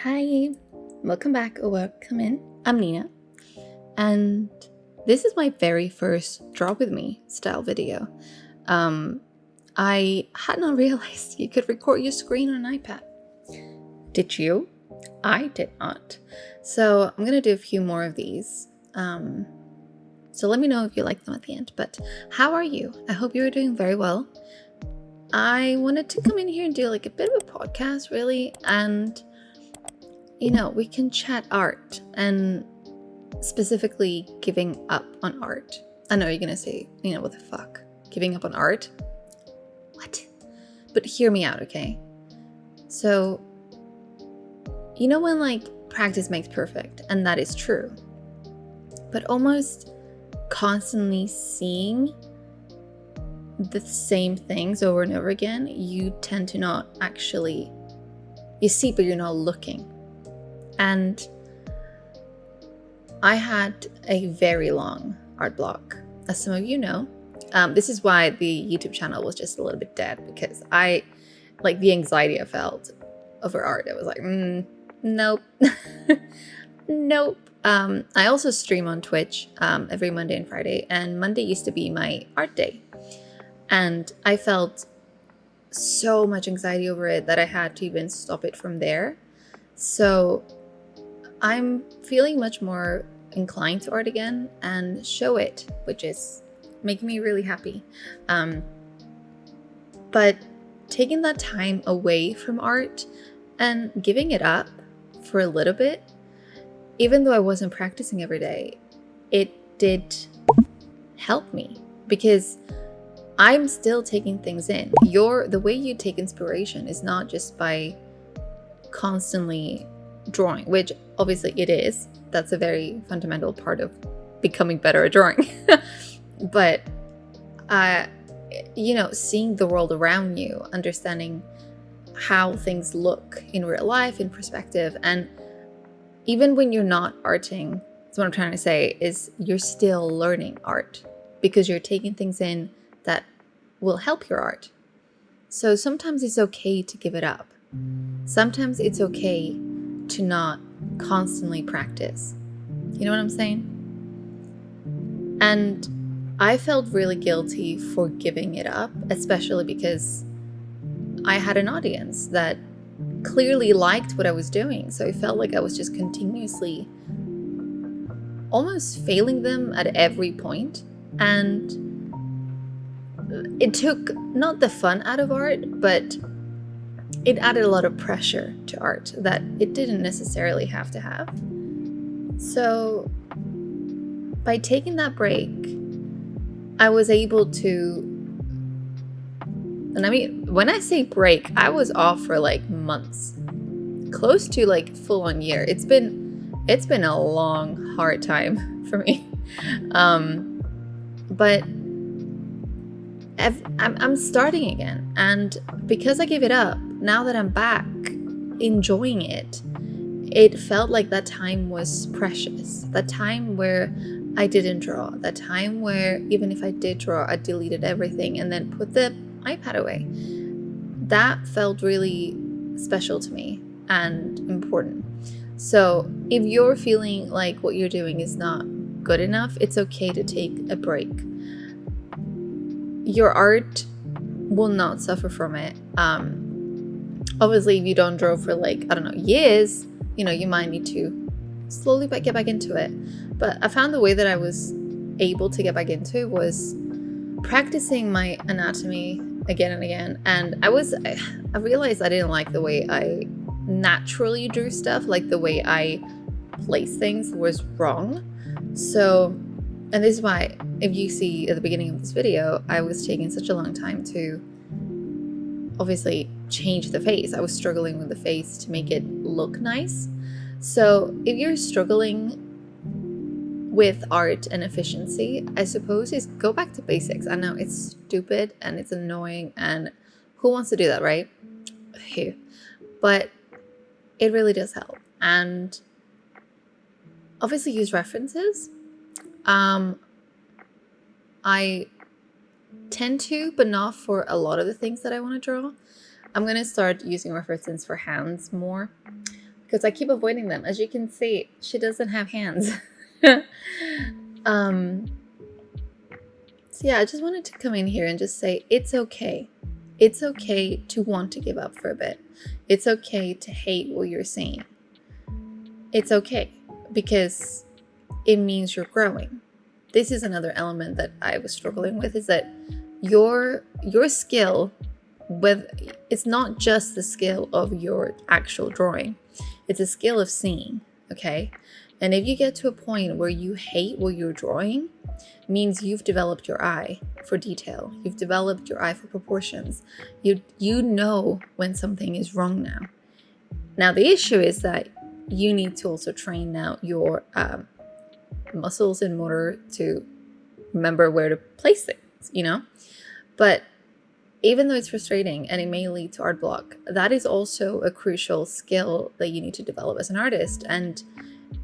Hi, welcome back or welcome in. I'm Nina, and this is my very first Draw With Me style video. I had not realized you could record your screen on an iPad. Did you? I did not. So I'm gonna do a few more of these. So let me know if you like them at the end. But how are you? I hope you're doing very well. I wanted to come in here and do like a bit of a podcast, really, and we can chat art and specifically giving up on art. I know you're gonna say, what the fuck? Giving up on art? What? But hear me out, okay? So, when like practice makes perfect, and that is true. But almost constantly seeing the same things over and over again, you tend to not actually, you see, but you're not looking. And I had a very long art block, as some of you know. This is why the YouTube channel was just a little bit dead, because the anxiety I felt over art, it was like, nope, nope. I also stream on Twitch every Monday and Friday, and Monday used to be my art day. And I felt so much anxiety over it that I had to even stop it from there. So I'm feeling much more inclined to art again and show it, which is making me really happy. But taking that time away from art and giving it up for a little bit, even though I wasn't practicing every day, it did help me, because I'm still taking things in. The way you take inspiration is not just by constantly drawing, which obviously it is. That's a very fundamental part of becoming better at drawing. But seeing the world around you, understanding how things look in real life, in perspective, and even when you're not arting, that's what I'm trying to say, is you're still learning art, because you're taking things in that will help your art. So sometimes it's okay to give it up. Sometimes it's okay to not constantly practice. You know what I'm saying? And I felt really guilty for giving it up, especially because I had an audience that clearly liked what I was doing. So I felt like I was just continuously almost failing them at every point. And it took not the fun out of art, but it added a lot of pressure to art that it didn't necessarily have to have. So by taking that break, I was able to, and I mean, when I say break, I was off for like months, close to like full on year. It's been a long, hard time for me. But I'm starting again, and because I gave it up, now that I'm back enjoying it, it felt like that time was precious. That time where I didn't draw, that time where even if I did draw, I deleted everything and then put the iPad away. That felt really special to me and important. So if you're feeling like what you're doing is not good enough, it's okay to take a break. Your art will not suffer from it. Obviously, if you don't draw for years, you might need to slowly get back into it. But I found the way that I was able to get back into it was practicing my anatomy again and again. And I realized I didn't like the way I naturally drew stuff, like the way I placed things was wrong. So, and this is why, if you see at the beginning of this video, I was taking such a long time to obviously change the face. I was struggling with the face to make it look nice. So if you're struggling with art and efficiency, I suppose is go back to basics. I know it's stupid and it's annoying, and who wants to do that, right? Who? But it really does help. And obviously use references. I tend to, but not for a lot of the things that I want to draw. I'm going to start using references for hands more, because I keep avoiding them. As you can see, she doesn't have hands. So yeah, I just wanted to come in here and just say it's okay. It's okay to want to give up for a bit. It's okay to hate what you're seeing. It's okay because it means you're growing. This is another element that I was struggling with, is that your skill it's not just the skill of your actual drawing. It's a skill of seeing, okay? And if you get to a point where you hate what you're drawing, means you've developed your eye for detail. You've developed your eye for proportions. You know when something is wrong now. Now the issue is that you need to also train now your muscles and motor to remember where to place things, you know? But even though it's frustrating and it may lead to art block, that is also a crucial skill that you need to develop as an artist. And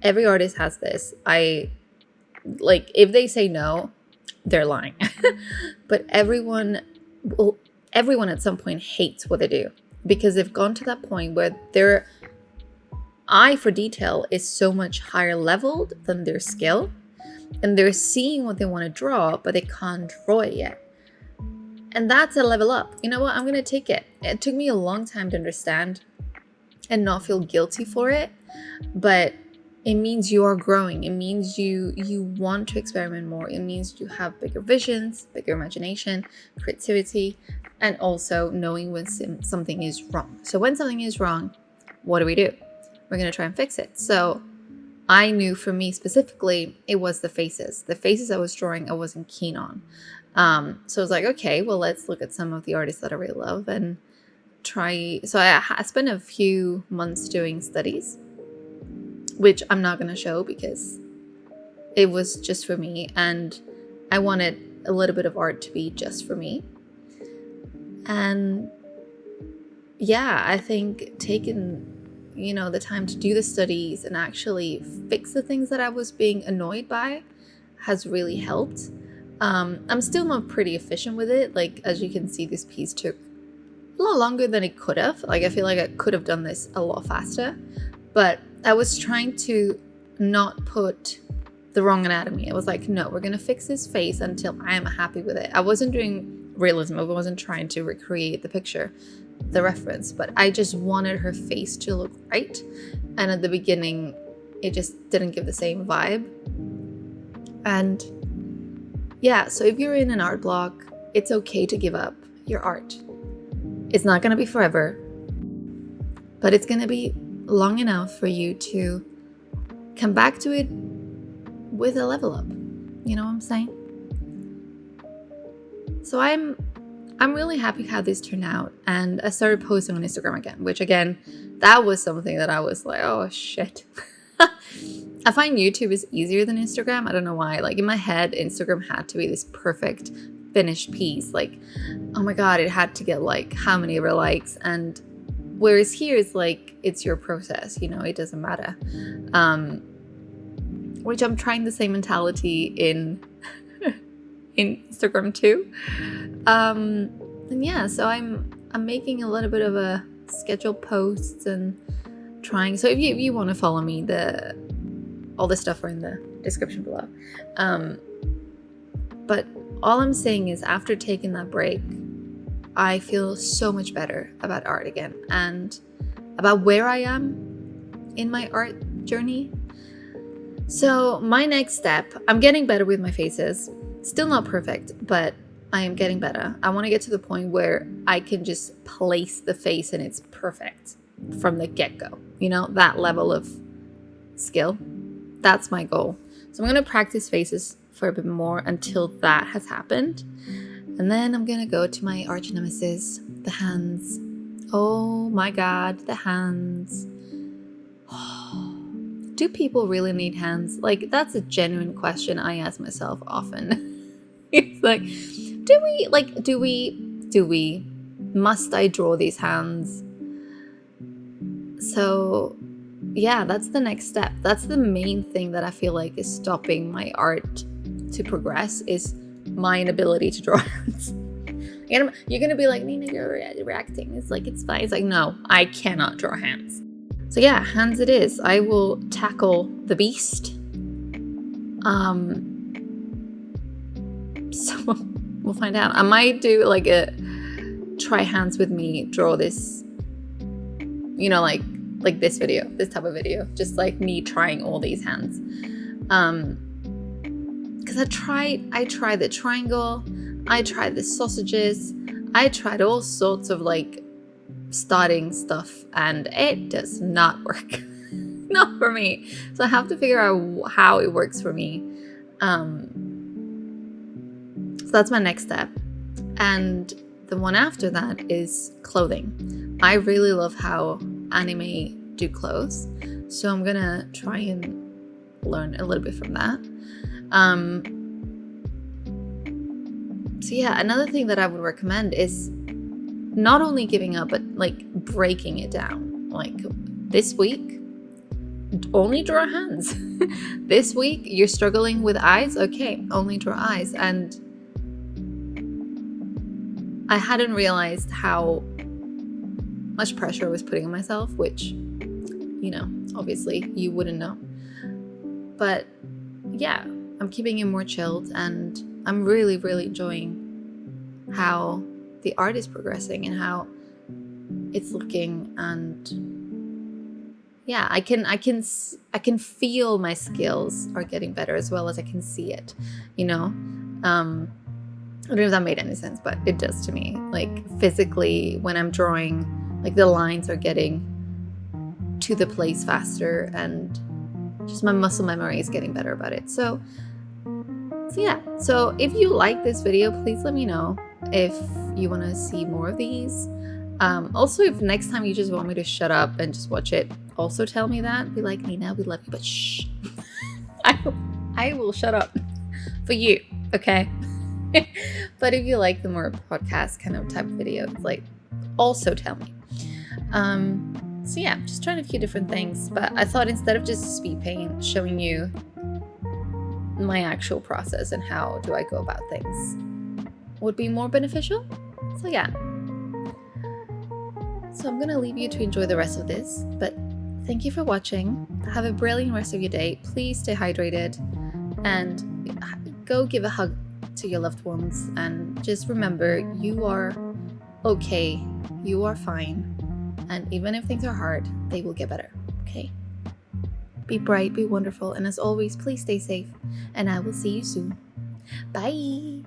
every artist has this. If they say no, they're lying. But everyone at some point hates what they do, because they've gone to that point where their eye for detail is so much higher leveled than their skill, and they're seeing what they want to draw, but they can't draw it yet. And that's a level up. You know what? I'm going to take it. It took me a long time to understand and not feel guilty for it, but it means you are growing. It means you want to experiment more. It means you have bigger visions, bigger imagination, creativity, and also knowing when something is wrong. So when something is wrong, what do? We're going to try and fix it. So I knew for me specifically, it was the faces. The faces I was drawing, I wasn't keen on. So I was like, okay, well, let's look at some of the artists that I really love and try. So I spent a few months doing studies, which I'm not going to show because it was just for me. And I wanted a little bit of art to be just for me. And yeah, I think taking, the time to do the studies and actually fix the things that I was being annoyed by has really helped. I'm still not pretty efficient with it. Like, as you can see, this piece took a lot longer than it could have. Like, I feel like I could have done this a lot faster, but I was trying to not put the wrong anatomy. I was like, no, we're going to fix this face until I am happy with it. I wasn't doing realism. I wasn't trying to recreate the picture, the reference, but I just wanted her face to look right. And at the beginning, it just didn't give the same vibe. And yeah, so if you're in an art block, it's okay to give up your art. It's not going to be forever, but it's going to be long enough for you to come back to it with a level up. You know what I'm saying? So I'm really happy how this turned out, and I started posting on Instagram again, which again, that was something that I was like, oh shit. I find YouTube is easier than Instagram. I don't know why. Like, in my head, Instagram had to be this perfect finished piece. Like, oh my god, it had to get like how many ever likes, and whereas here is like, it's your process, it doesn't matter. Which I'm trying the same mentality in Instagram too. And yeah, so I'm making a little bit of a scheduled posts and trying. So if you want to follow me, all the stuff are in the description below. But all I'm saying is, after taking that break, I feel so much better about art again and about where I am in my art journey. So my next step, I'm getting better with my faces. Still not perfect, but I am getting better. I want to get to the point where I can just place the face and it's perfect from the get-go. That level of skill. That's my goal. So I'm going to practice faces for a bit more until that has happened. And then I'm going to go to my arch nemesis, the hands. Oh my god, the hands. Do people really need hands? Like, that's a genuine question I ask myself often. It's like, do we, must I draw these hands? So yeah, that's the next step. That's the main thing that I feel like is stopping my art to progress, is my inability to draw hands. You're gonna be like, Nina, you're reacting. It's like, it's fine. It's like, no, I cannot draw hands. So yeah, hands it is. I will tackle the beast. So we'll find out. I might do like a try hands with me, draw this, like this video, this type of video, just like me trying all these hands. Because I tried the triangle, I tried the sausages, I tried all sorts of like starting stuff, and it does not work. Not for me. So I have to figure out how it works for me. So that's my next step. And the one after that is clothing. I really love how anime do clothes, so I'm gonna try and learn a little bit from that. So yeah, another thing that I would recommend is not only giving up, but like breaking it down. Like this week, only draw hands. This week you're struggling with eyes, okay, only draw eyes. And I hadn't realized how much pressure I was putting on myself, which, obviously you wouldn't know. But yeah, I'm keeping it more chilled, and I'm really, really enjoying how the art is progressing and how it's looking. And yeah, I can feel my skills are getting better as well as I can see it, I don't know if that made any sense, but it does to me. Like physically, when I'm drawing, like the lines are getting to the place faster, and just my muscle memory is getting better about it. So yeah. So if you like this video, please let me know if you want to see more of these. Also, if next time you just want me to shut up and just watch it, also tell me that. Be like, Nina, we love you, but shh. I will shut up for you, okay? But if you like the more podcast kind of type of videos, like, also tell me. So yeah, just trying a few different things, but I thought instead of just speed paint, showing you my actual process and how do I go about things would be more beneficial. So yeah. So I'm gonna leave you to enjoy the rest of this, but thank you for watching. Have a brilliant rest of your day. Please stay hydrated and go give a hug to your loved ones, and just remember, you are okay, you are fine, and even if things are hard, they will get better. Okay, be bright, be wonderful, and as always, please stay safe, and I will see you soon. Bye.